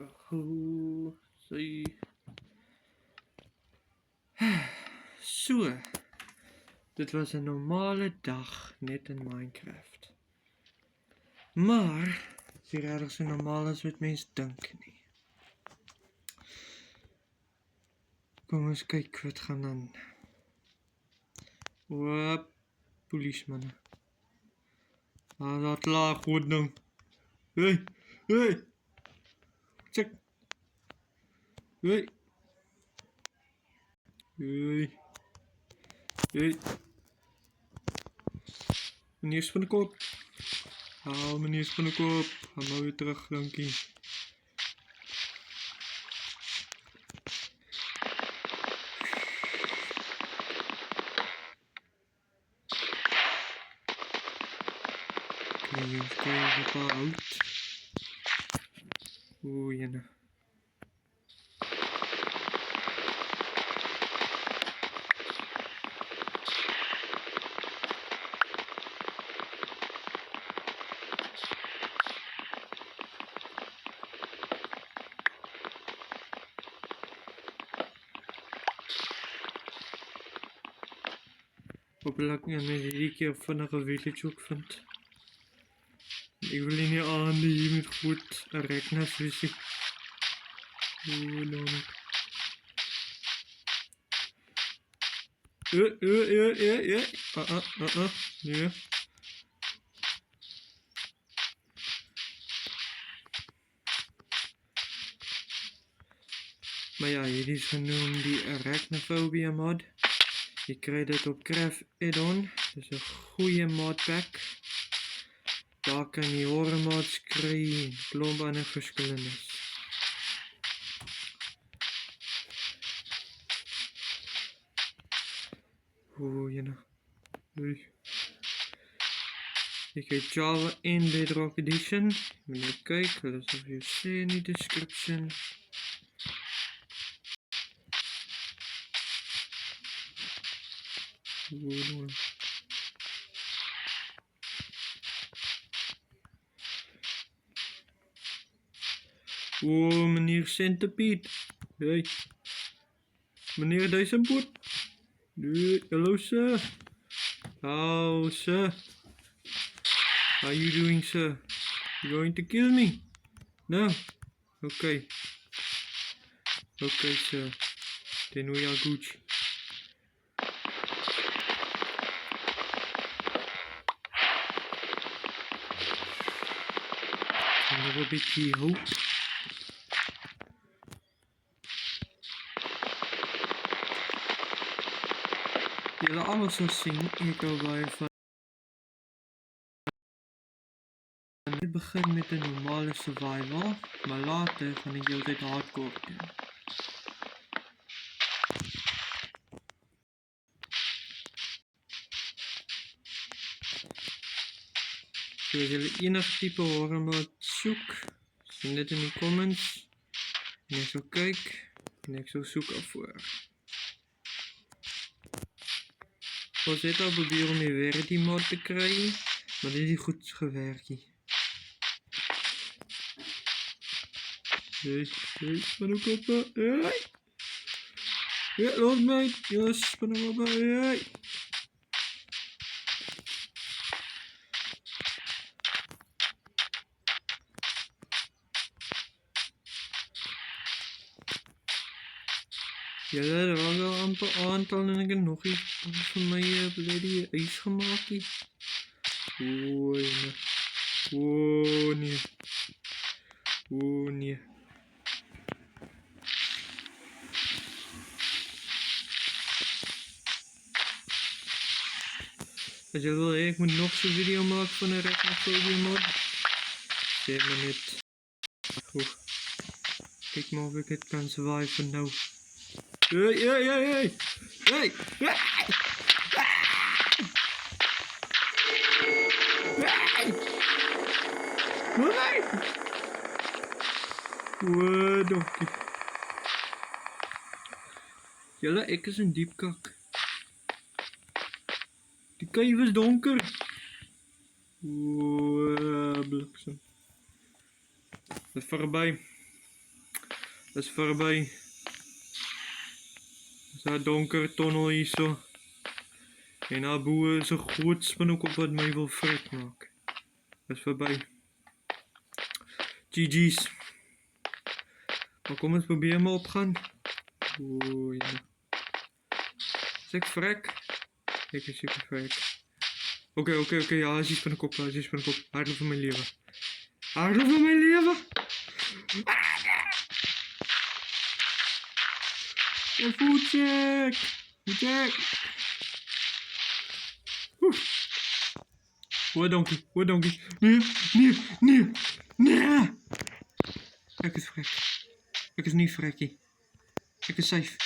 Goed, so. Dit was 'n normale dag net in Minecraft. Maar is nie regtig so normaal as wat mense dink nie. Kom ons kyk wat gaan aan. Oop, polismanne. Dat laag goed ding. Hey, hey. Check. Hey. Hey. Hey. Meneer Spinnekop. Haal meneer Spinnekop. Ga maar weer terug, dankie. Oké, ons kijken wat daar uit. Oeh, jene. Hopelijk kan ik die keer vinnig 'n village ook vind. Ik wil nie aan die met goed 'n reknas visie. Oeh, nou nie. Nee. Maar ja, hierdie is genoemd die Arachnophobia mod. Je krijgt dit op Craft Add-on. Dat is een goede modpack. Daar kan je horror mods krijgen. Klomp ander verskillendes. Oeh, jene. Oei. Ik heb Java in Bedrock Edition. Even kijken, dat is of je see in die description. Oh, meneer Centipede. Hey. Meneer Duizendpoet. Hey, hello sir. How sir? How are you doing sir? You going to kill me? No? Okay. Okay sir. Then we are good. Nog een beetje hoop. Jullie allemaal zo zien, ik wil bij van. Ik begin met een normale survival, maar later ga ik altijd hardcore doen. So as jullie enig type horror mod soek, sien dit in die comments en ek sal kyk en ek sal soek daarvoor. Ons het al probeer om die Verity mod te kry, maar dit is nie goed gewerk nie. Hey, Spinnekoppa, hey! Ja, los my, ja, Spinnekoppa, hey! Ja, er was al amper aantal en ek het nog iets vir my bloody ys gemaak nie. O nee. O nee. O nee. As jy wil, ek moet nog so'n video maak van 'n Arachnophobia mod. Sê maar net. Goed. Kyk maar of ek dit kan survive vir nou. Hey, hey, hey, hey! Hey! Hey! Hey! Wow, donkie. Julle, ek is in diep kak. Die kuif is donker. Wow, bliksem. Dit verby. is voorbij. Is dat donker tunnel hier zo. En daar boven is een groot spinnekop wat mij wil fret maken. Is voorbij. GG's. Maar kom eens proberen maar opgaan. Oeh ja. Is ik frek? Ik is super frek. Oké, ja, hij is spinnekop, Hardloop van mijn leven. Hardloop van mijn leven! Een voetcheck! Hoor donkey. Nee! Ik is frek. Ik is niet frekkie. Ik is safe.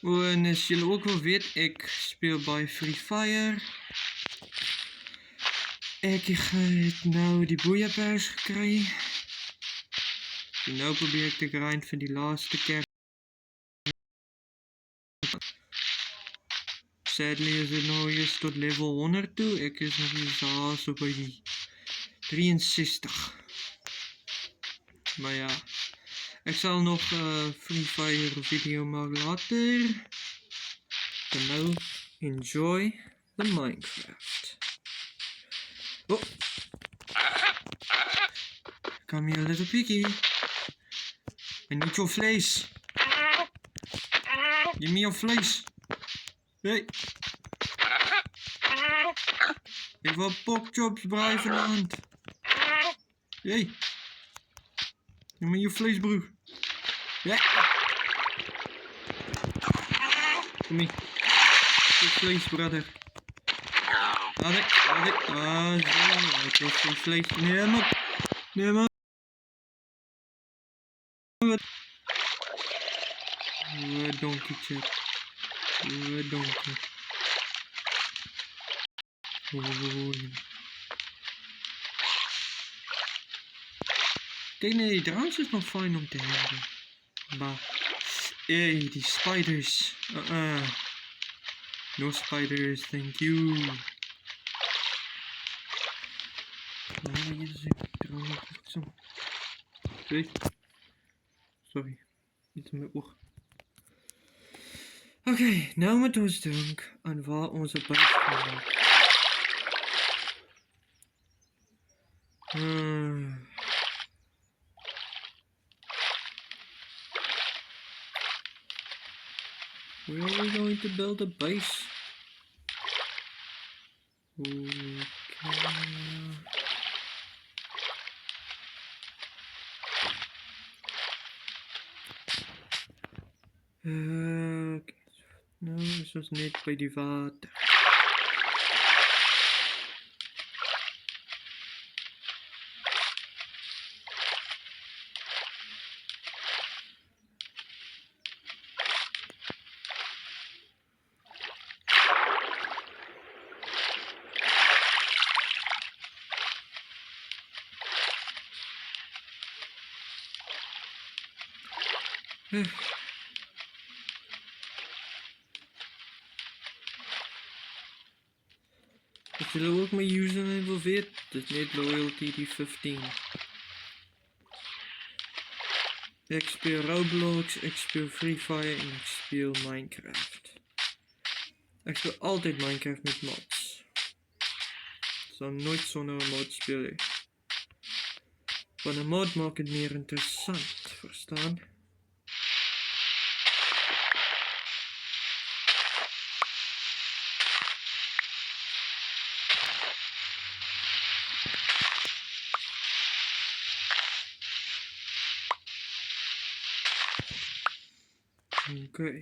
En als jullie ook wel weten, ik speel bij Free Fire. Ik heb nou die boeierbeurs gekregen. En nu probeer ik de grind van die laatste keer. Sadly is het nog eens tot level 100 toe. Ik is nog eens zo bij die 63. Maar ja, ik zal nog Free Fire video maken later. En nu enjoy the Minecraft. Oh, come here, little piggy. I need your vlees. Give me your vlees. Hey. Ik wil porkchops braai vanavond. Hey. Give me your vlees, broer. Ja. Kom hier. Your vlees, brother. Had ik. Ah, zo. Het is geen vlees. Nee, man. Donkey chat. Donkey. Kijk, nee, die trouwens is nog fijn om te hebben. Maar, hey, die spiders. No spiders, thank you. Hier is trouwens zo. Sorry, iets in mijn oog. Oké, nou met ons denken aan waar onze buis gaan. Where are we going to build a base? Okay. Nou, this was net bij die water. Als jullie ook mijn username wil weten, dus net loyalty die 15. Ik speel Roblox, ik speel Free Fire en ik speel Minecraft. Ik speel altijd Minecraft met mods. Ik zal nooit zonder een mod spelen. Want een mod maakt het meer interessant, verstaan? Oké.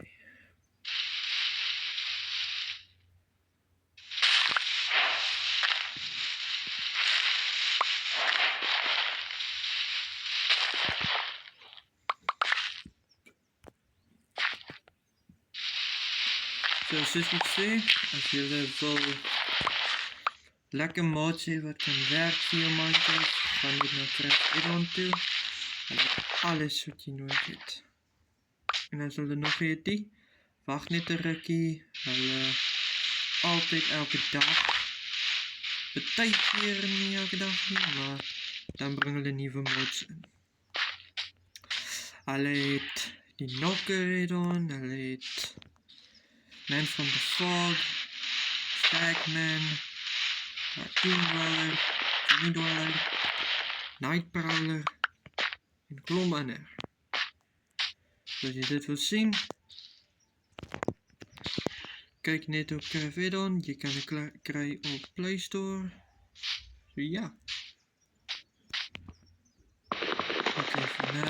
Zoals ik zei, als jullie wel lekker mods hebben wat kan werken via Minecraft, ga niet naar Craft Island toe. En alles wat je nodig hebt. En dan zullen nog eten. Wacht niet een rukkie. Altijd elke dag. keer niet elke dag niet, maar dan brengen de nieuwe mods in. Hij leed die Knocker on, hij leed Man from the Fog, Stagman, Cartoon Dweller, Jimmy Dweller, Night Prowler en Klommanner. Als je dit wil zien, kijk net op Cravidon, je kan het krijgen op Play Store. So, ja. Oké, voor nu.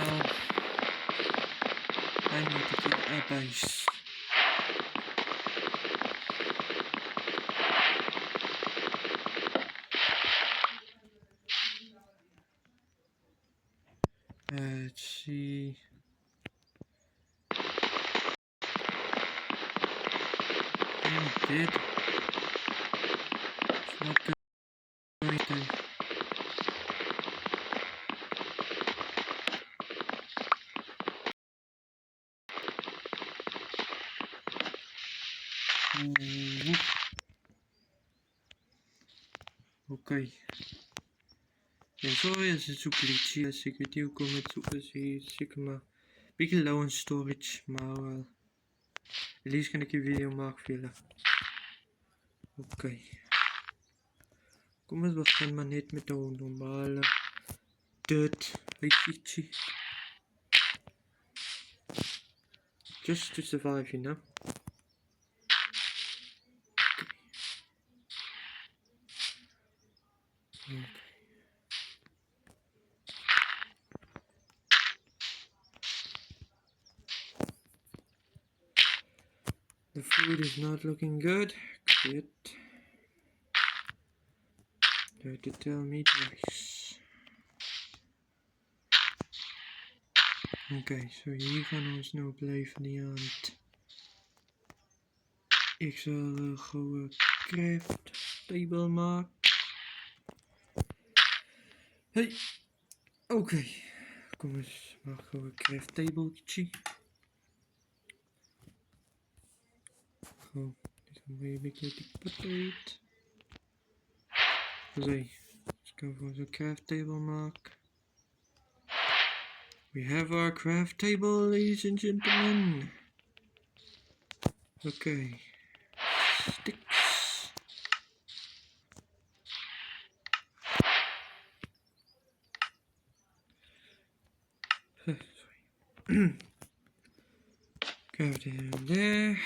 I need to get a base. Let's see. I'm dead. It's not going to. Ok. Sorry als het zoek liedje, als ik het hier kom met zoeken, zie ik maar een beetje low in storage, maar wel. At least kan ik je video maken via. Oké. Kom eens, we gaan maar net met de normale dirt liedje. Just to survive, you know. Okay. The food is not looking good. Quit. Try to tell me twice. Oké, zo hier gaan we ons nou blijven niet aan het. Ik zal gewoon craft table maken. Hey, oké. Kom eens, maak gewoon een craft tabletje. Gewoon, dit gaan we een beetje die potato. Zo, dus ik kan gewoon zo'n craft table maken. We have our craft table, ladies and gentlemen. Okay. Sticks. Sorry. Craft it there.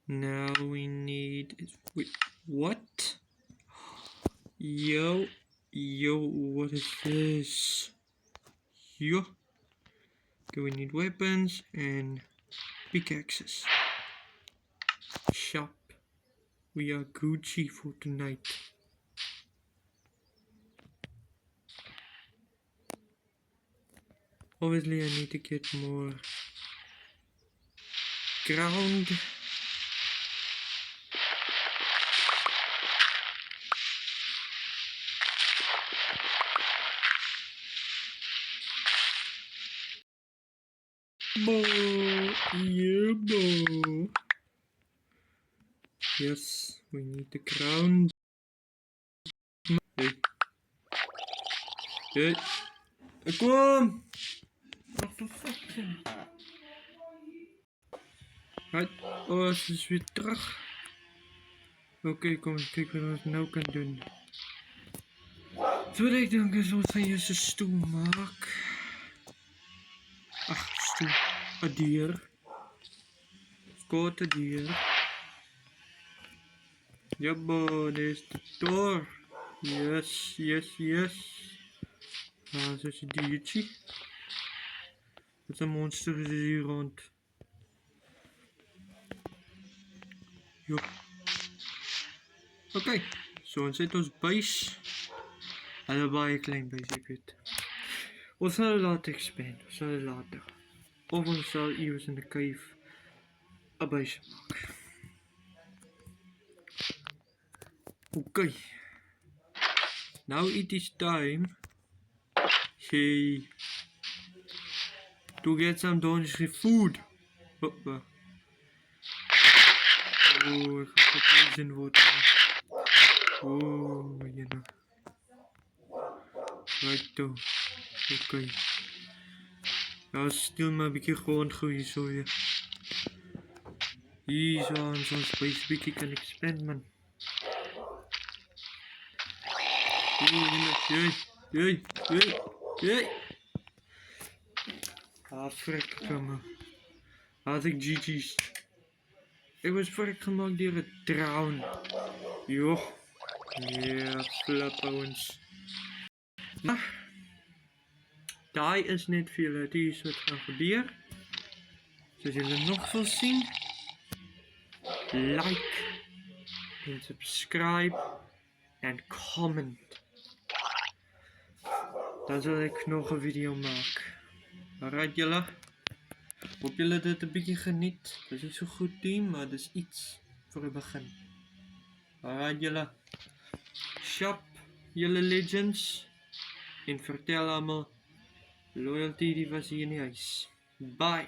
Now we need. Wait, what? Yo, what is this? Yo. Okay, we need weapons and pickaxes. Shop. We are Gucci for tonight. Obviously, I need to get more ground. Yeah, boy. Yes, we need the ground. Hey. Hey. Kom! What the fuck? Right. Oh, ze is weer terug. Oké, kom eens kijken wat we nou kunnen doen. Zodat ik dan een soort van je stoel maak. Ach, stoel. Een dier. Scoort een dier. Ja, boy, dit is de door. Yes, yes, yes. Ah, zo is een diertje. Wat een monster is hier rond. Jo. Oké, zo zit ons base. Allebei een klein beetje, ik weet. We zullen later expanden, we zullen later. Of we zullen hier in de cave een base maken. Oké. Now it is time. Hey. To get some donut food. Oh, ik ga gepoison worden. Oh, you know. Right though. Oké. Nou, stil maar een beetje gewoon groeien zo je. Hier zo aan zo'n space beetje kan ik spenden, man. Jee. Ah, frek, man. Had ik GG's. Ik was frek gemaakt door het trouwen. Joh. Ja, flapouwens. Maar, daar is niet veel uit. Die is wat gaan gebeuren. Zoals jullie nog veel zien. Like. En subscribe. En comment. Dan zal ik nog een video maken. Alright jullie. Hoop jullie dit een beetje geniet. Dat is niet zo goed team, maar dat is iets voor het begin. Alright jullie. Shop jullie legends. En vertel allemaal. Loyalty die was hier in huis. Bye.